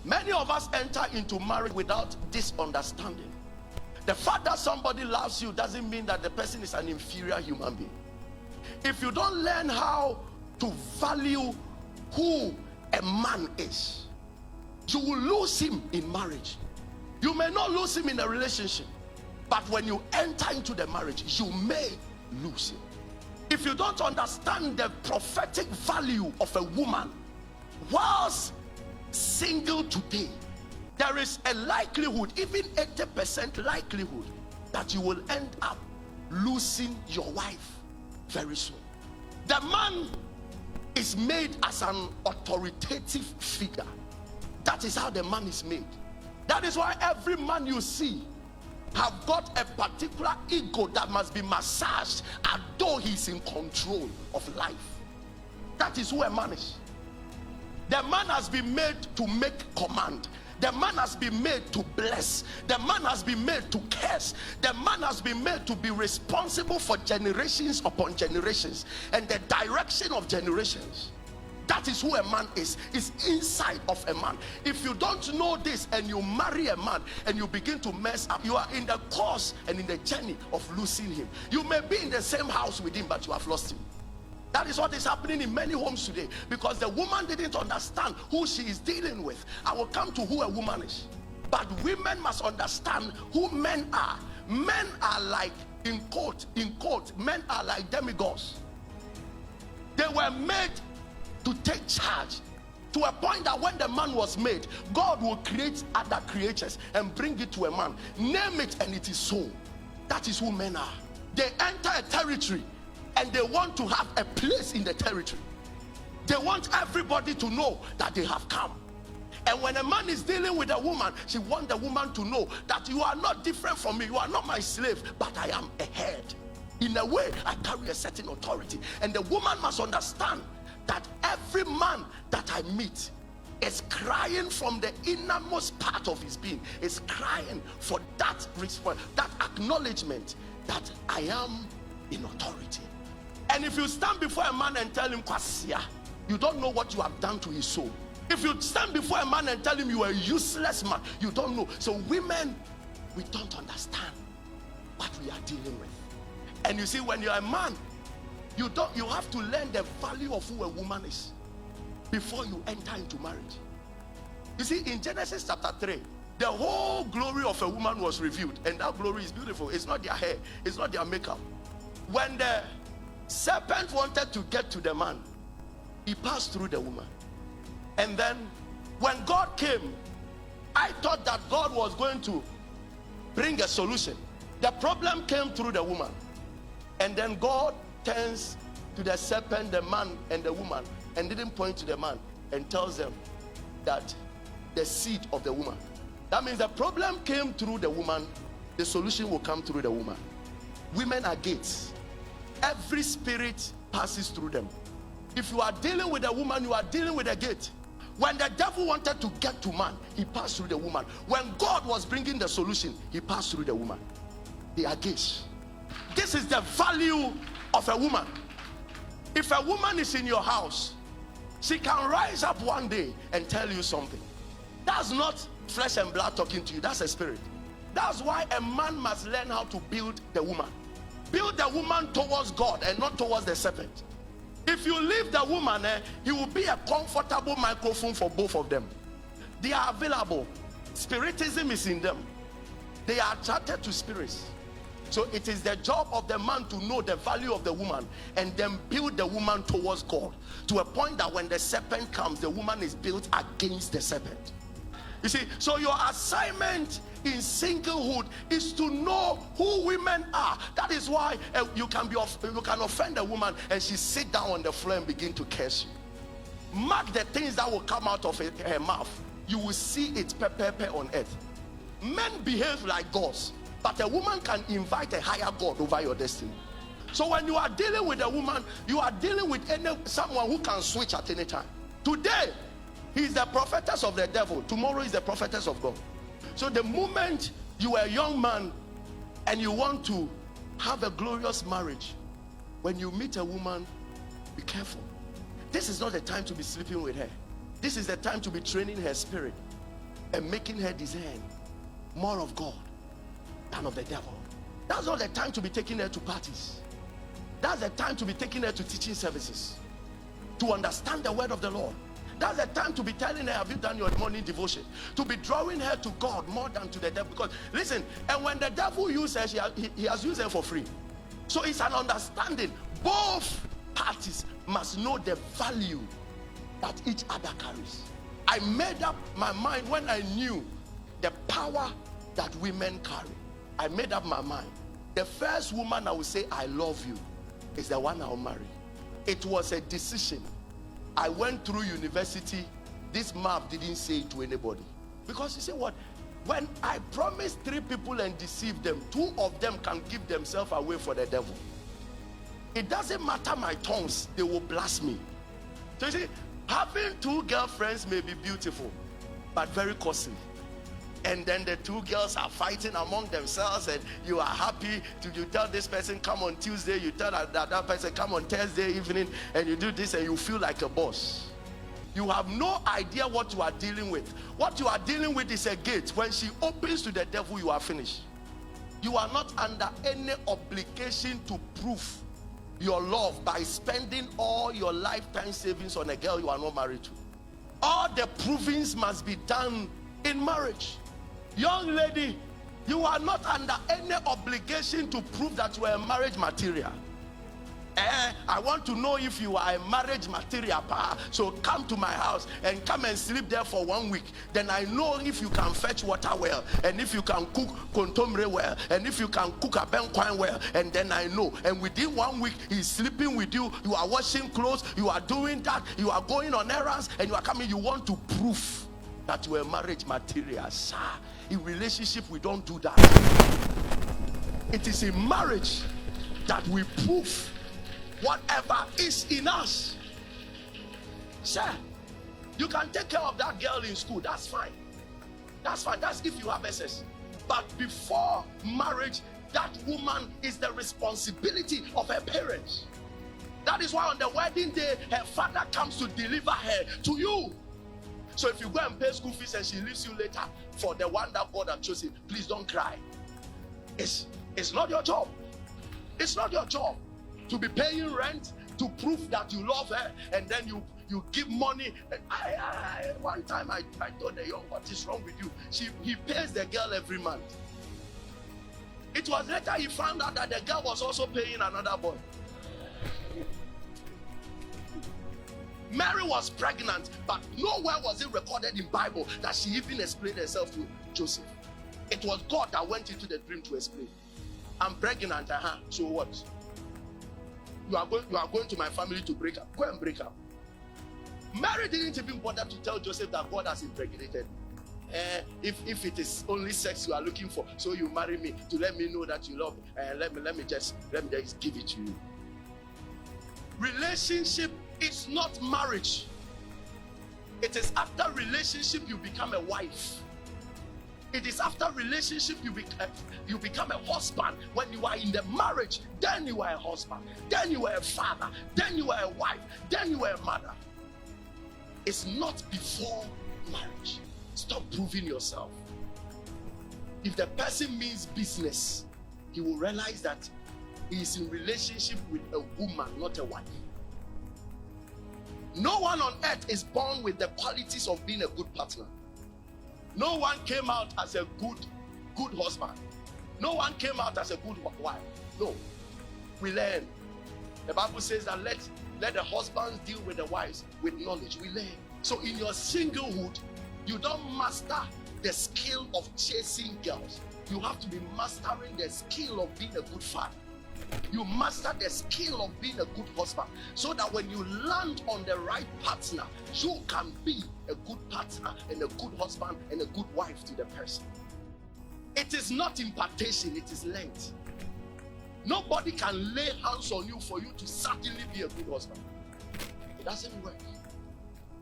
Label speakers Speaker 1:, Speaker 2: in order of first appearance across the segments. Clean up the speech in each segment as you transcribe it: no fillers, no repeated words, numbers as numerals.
Speaker 1: Many of us enter into marriage without this understanding. The fact that somebody loves you doesn't mean that the person is an inferior human being. If you don't learn how to value who a man is, you will lose him in marriage. You may not lose him in a relationship, but when you enter into the marriage, you may lose him. If you don't understand the prophetic value of a woman whilst single today, there is a likelihood, even 80% likelihood, that you will end up losing your wife very soon. The man is made as an authoritative figure. That is how the man is made. That is why every man you see have got a particular ego that must be massaged as though he's in control of life. That is who a man is. The man has been made to make command. The man has been made to bless. The man has been made to curse. The man has been made to be responsible for generations upon generations and the direction of generations. That is who a man is. It's inside of a man. If you don't know this and you marry a man and you begin to mess up, you are in the course and in the journey of losing him. You may be in the same house with him, but you have lost him. That is what is happening in many homes today, because the woman didn't understand who she is dealing with. I will come to who a woman is. But women must understand who men are. Men are like, in quote, men are like demigods. They were made to take charge, to a point that when the man was made, God will create other creatures and bring it to a man, name it, and it is so. That is who men are. They enter a territory and they want to have a place in the territory. They want everybody to know that they have come. And when a man is dealing with a woman, she wants the woman to know that you are not different from me, you are not my slave, but I am a head. In a way, I carry a certain authority. And the woman must understand that every man that I meet is crying from the innermost part of his being, is crying for that response, that acknowledgement that I am in authority. And if you stand before a man and tell him, Kwasia, you don't know what you have done to his soul. If you stand before a man and tell him you are a useless man, you don't know. So women, we don't understand what we are dealing with. And you see, when you're a man, you have to learn the value of who a woman is before you enter into marriage. You see, in Genesis chapter 3, the whole glory of a woman was revealed, and that glory is beautiful. It's not their hair, it's not their makeup. When the serpent wanted to get to the man, he passed through the woman. And then when God came, I thought that God was going to bring a solution. The problem came through the woman. And then God turns to the serpent, the man, and the woman, and didn't point to the man and tells them that the seed of the woman. That means the problem came through the woman, the solution will come through the woman. Women are gates. Every spirit passes through them. If you are dealing with a woman, you are dealing with a gate. When the devil wanted to get to man, he passed through the woman. When God was bringing the solution, he passed through the woman. They are gates. This is the value of a woman. If a woman is in your house, she can rise up one day and tell you something. That's not flesh and blood talking to you, that's a spirit. That's why a man must learn how to build the woman. Build the woman towards God and not towards the serpent. If you leave the woman, he will be a comfortable microphone for both of them. They are available. Spiritism is in them. They are attracted to spirits. So it is the job of the man to know the value of the woman and then build the woman towards God, to a point that when the serpent comes, the woman is built against the serpent. You see, so your assignment in singlehood is to know who women are. That is why you can offend a woman and she sit down on the floor and begin to curse you. Mark the things that will come out of her mouth. You will see it pepper on earth. Men behave like gods, but a woman can invite a higher God over your destiny. So when you are dealing with a woman, you are dealing with someone who can switch at any time. Today, he is the prophetess of the devil. Tomorrow is the prophetess of God. So the moment you are a young man and you want to have a glorious marriage, when you meet a woman, be careful. This is not the time to be sleeping with her. This is the time to be training her spirit. and making her discern more of God than of the devil. That's not the time to be taking her to parties. That's the time to be taking her to teaching services, to understand the word of the Lord. That's the time to be telling her, have you done your morning devotion? To be drawing her to God more than to the devil. Because listen, and when the devil uses her, he has used her for free. So it's an understanding. Both parties must know the value that each other carries. I made up my mind when I knew the power that women carry. I made up my mind. The first woman I will say I love you is the one I'll marry. It was a decision. I went through university. This map didn't say it to anybody. Because you say what? When I promise 3 people and deceive them, 2 of them can give themselves away for the devil. It doesn't matter my tongues, they will blast me. So you see, having 2 girlfriends may be beautiful, but very costly. And then the 2 girls are fighting among themselves, and you are happy you tell this person come on Tuesday, you tell that person come on Thursday evening, and you do this and you feel like a boss. You have no idea what you are dealing with. What you are dealing with is a gate. When she opens to the devil, you are finished. You are not under any obligation to prove your love by spending all your lifetime savings on a girl you are not married to. All the provings must be done in marriage. Young lady, you are not under any obligation to prove that you are a marriage material. I want to know if you are a marriage material, so come to my house and come and sleep there for 1 week. Then I know if you can fetch water well, and if you can cook kontomre well, and if you can cook a benquine well, and then I know. And within 1 week, he's sleeping with you, you are washing clothes, you are doing that, you are going on errands, and you are coming, you want to prove that you are a marriage material. Sir, in relationship, we don't do that. It is in marriage that we prove whatever is in us. Sir, you can take care of that girl in school, that's fine. That's fine, that's if you have access. But before marriage, that woman is the responsibility of her parents. That is why on the wedding day, her father comes to deliver her to you. So if you go and pay school fees and she leaves you later for the one that God has chosen, please don't cry. It's not your job. It's not your job to be paying rent to prove that you love her, and then you give money. One time I told the young, what is wrong with you? He pays the girl every month. It was later he found out that the girl was also paying another boy. Mary was pregnant, but nowhere was it recorded in Bible that she even explained herself to Joseph. It was God that went into the dream to explain. I'm pregnant, so what? You are going to my family to break up. Go and break up. Mary didn't even bother to tell Joseph that God has impregnated. If it is only sex you are looking for, so you marry me to let me know that you love me. Let me just give it to you. Relationship is not marriage. It is after relationship you become a wife. It is after relationship you become a husband. When you are in the marriage, then you are a husband, then you are a father, then you are a wife, then you are a mother. It's not before marriage. Stop proving yourself. If the person means business, he will realize that he is in relationship with a woman, not a wife. No one on earth is born with the qualities of being a good partner. No one came out as a good husband. No one came out as a good wife. No. We learn. The Bible says that let the husbands deal with the wives with knowledge. We learn. So in your singlehood, you don't master the skill of chasing girls. You have to be mastering the skill of being a good father. You master the skill of being a good husband, so that when you land on the right partner, you can be a good partner and a good husband and a good wife to the person. It is not impartation, it is learned. Nobody can lay hands on you for you to certainly be a good husband. It doesn't work.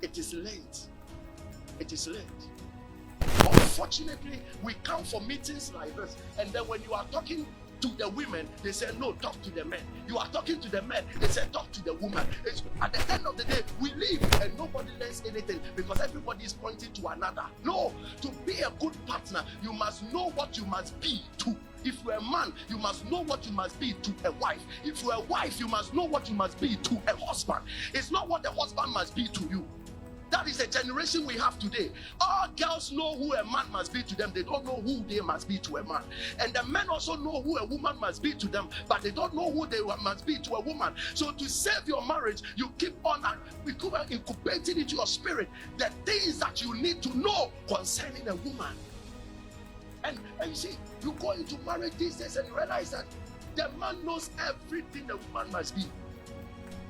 Speaker 1: It is learned. It is learned. Unfortunately, we come for meetings like this, and then when you are talking to the women, they say, no, talk to the men. You are talking to the men, they say, talk to the woman. At the end of the day, we leave and nobody learns anything because everybody is pointing to another. No, to be a good partner, you must know what you must be to. If you're a man, you must know what you must be to a wife. If you're a wife, you must know what you must be to a husband. It's not what the husband must be to you. That is the generation we have today. All girls know who a man must be to them. They don't know who they must be to a man. And the men also know who a woman must be to them, but they don't know who they must be to a woman. So to save your marriage, you keep on incubating into your spirit the things that you need to know concerning a woman. And you see, you go into marriage these days and you realize that the man knows everything the woman must be,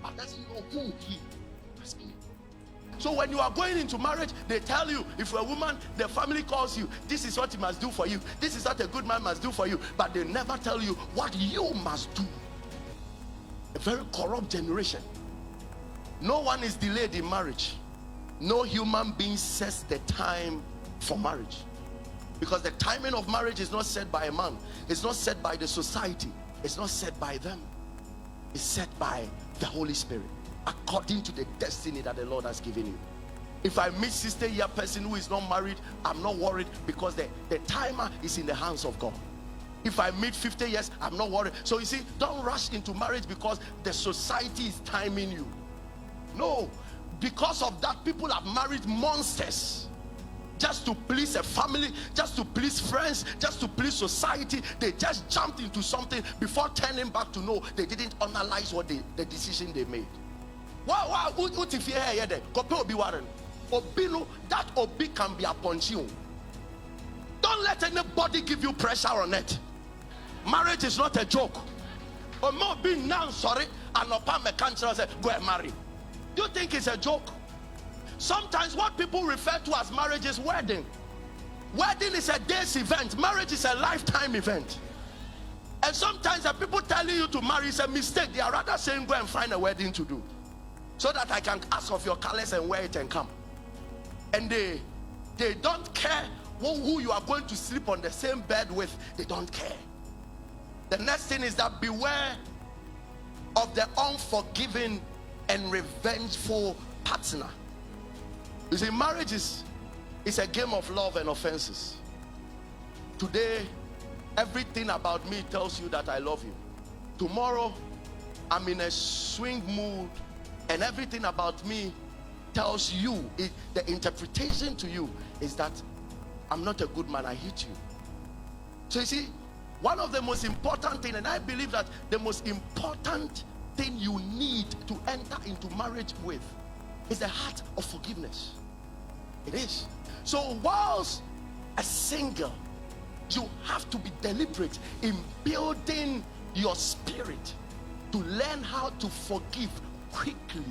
Speaker 1: but doesn't know who he must be. So when you are going into marriage, they tell you, if you're a woman, the family calls you, this is what he must do for you, this is what a good man must do for you, but they never tell you what you must do. A very corrupt generation. No one is delayed in marriage. No human being sets the time for marriage, because the timing of marriage is not set by a man, it's not set by the society, it's not set by them, it's set by the Holy Spirit, according to the destiny that the Lord has given you. If I meet 60-year person who is not married, I'm not worried, because the timer is in the hands of God. If I meet 50 years, I'm not worried. So you see, don't rush into marriage because the society is timing you. No, because of that, people have married monsters just to please a family, just to please friends, just to please society. They just jumped into something before turning back to know they didn't analyze what the decision they made. Wow, what if you hear that? Obi Warren, Obino, that Obi can be upon you. Don't let anybody give you pressure on it. Marriage is not a joke. Omo be now sorry, and Opa me can't say go and marry. Do you think it's a joke? Sometimes what people refer to as marriage is wedding. Wedding is a day's event. Marriage is a lifetime event. And sometimes the people telling you to marry is a mistake. They are rather saying go and find a wedding to do, so that I can ask of your colors and wear it and come. And they don't care who you are going to sleep on the same bed with. They don't care. The next thing is that beware of the unforgiving and revengeful partner. You see, marriage is a game of love and offenses. Today, everything about me tells you that I love you. Tomorrow, I'm in a swing mood, and everything about me tells you, the interpretation to you is that I'm not a good man, I hate you. So you see, one of the most important things, and I believe that the most important thing you need to enter into marriage with is the heart of forgiveness. It is. So whilst a single, you have to be deliberate in building your spirit to learn how to forgive quickly.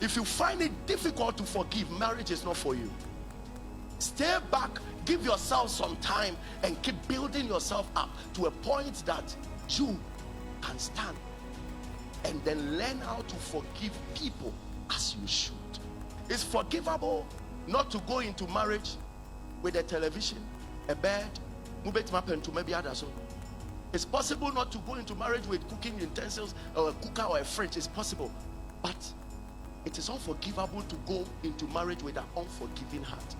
Speaker 1: If you find it difficult to forgive, marriage is not for you. Stay back, give yourself some time, and keep building yourself up to a point that you can stand, and then learn how to forgive people as you should. It's forgivable not to go into marriage with a television, a bed, it's possible not to go into marriage with cooking utensils or a cooker or a fridge. It's possible, but it is unforgivable to go into marriage with an unforgiving heart.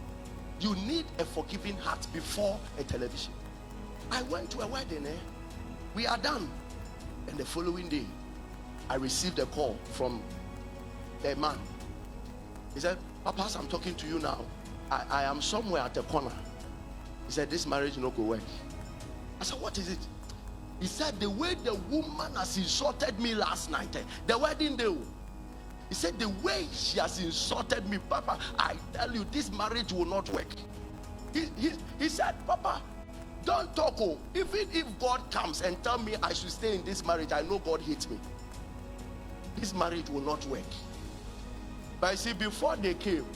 Speaker 1: You need a forgiving heart before a television. I went to a wedding, we are done, and the following day I received a call from a man. He said, Papa, as I'm talking to you now, I am somewhere at the corner. He said, this marriage no go work. I said, what is it? He said, the way the woman has insulted me last night, the wedding day. He said, the way she has insulted me, Papa, I tell you, this marriage will not work. He said, Papa, don't talk. Even if God comes and tell me I should stay in this marriage, I know God hates me. This marriage will not work. But you see, before they came,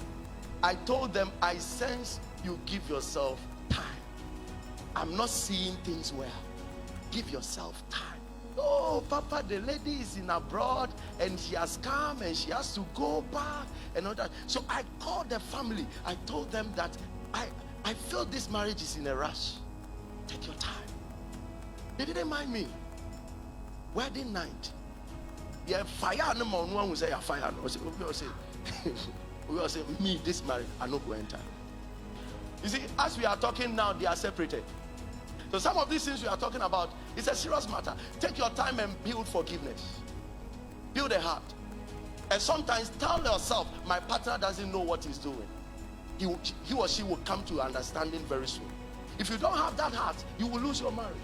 Speaker 1: I told them, I sense you give yourself time. I'm not seeing things well. Give yourself time. Oh, Papa, the lady is in abroad and she has come and she has to go back and all that. So I called the family. I told them that I feel this marriage is in a rush. Take your time. They didn't mind me. Wedding night. Yeah, fire no more. No one will say fire. We will say me, this marriage, I not go enter. You see, as we are talking now, they are separated. So some of these things we are talking about, it's a serious matter. Take your time and build forgiveness. Build a heart. And sometimes tell yourself, my partner doesn't know what he's doing. He or she will come to understanding very soon. If you don't have that heart, you will lose your marriage.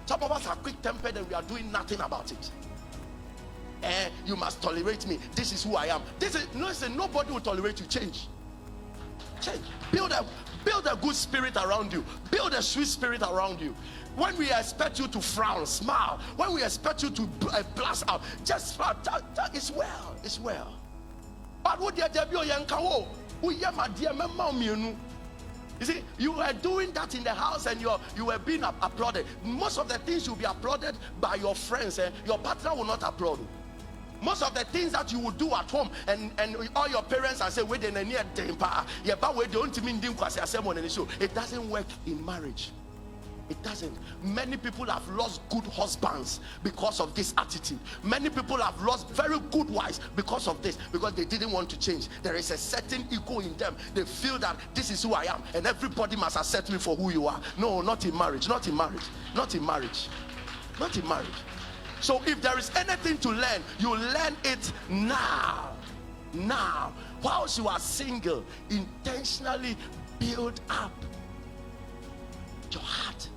Speaker 1: Some of us are quick-tempered and we are doing nothing about it. You must tolerate me. This is who I am. Listen, nobody will tolerate you. Change. Build a good spirit around you. Build a sweet spirit around you. When we expect you to frown, smile. When we expect you to blast out, just smile. It's well. It's well. But what you see, you were doing that in the house and you were being applauded. Most of the things you'll be applauded by your friends, and your partner will not applaud you. Most of the things that you will do at home and all your parents are saying, wait, it doesn't work in marriage. It doesn't. Many people have lost good husbands because of this attitude. Many people have lost very good wives because of this, because they didn't want to change. There is a certain ego in them. They feel that this is who I am and everybody must accept me for who you are. No, not in marriage. Not in marriage. Not in marriage. Not in marriage. So if there is anything to learn, you learn it now. Now. Whilst you are single, intentionally build up your heart.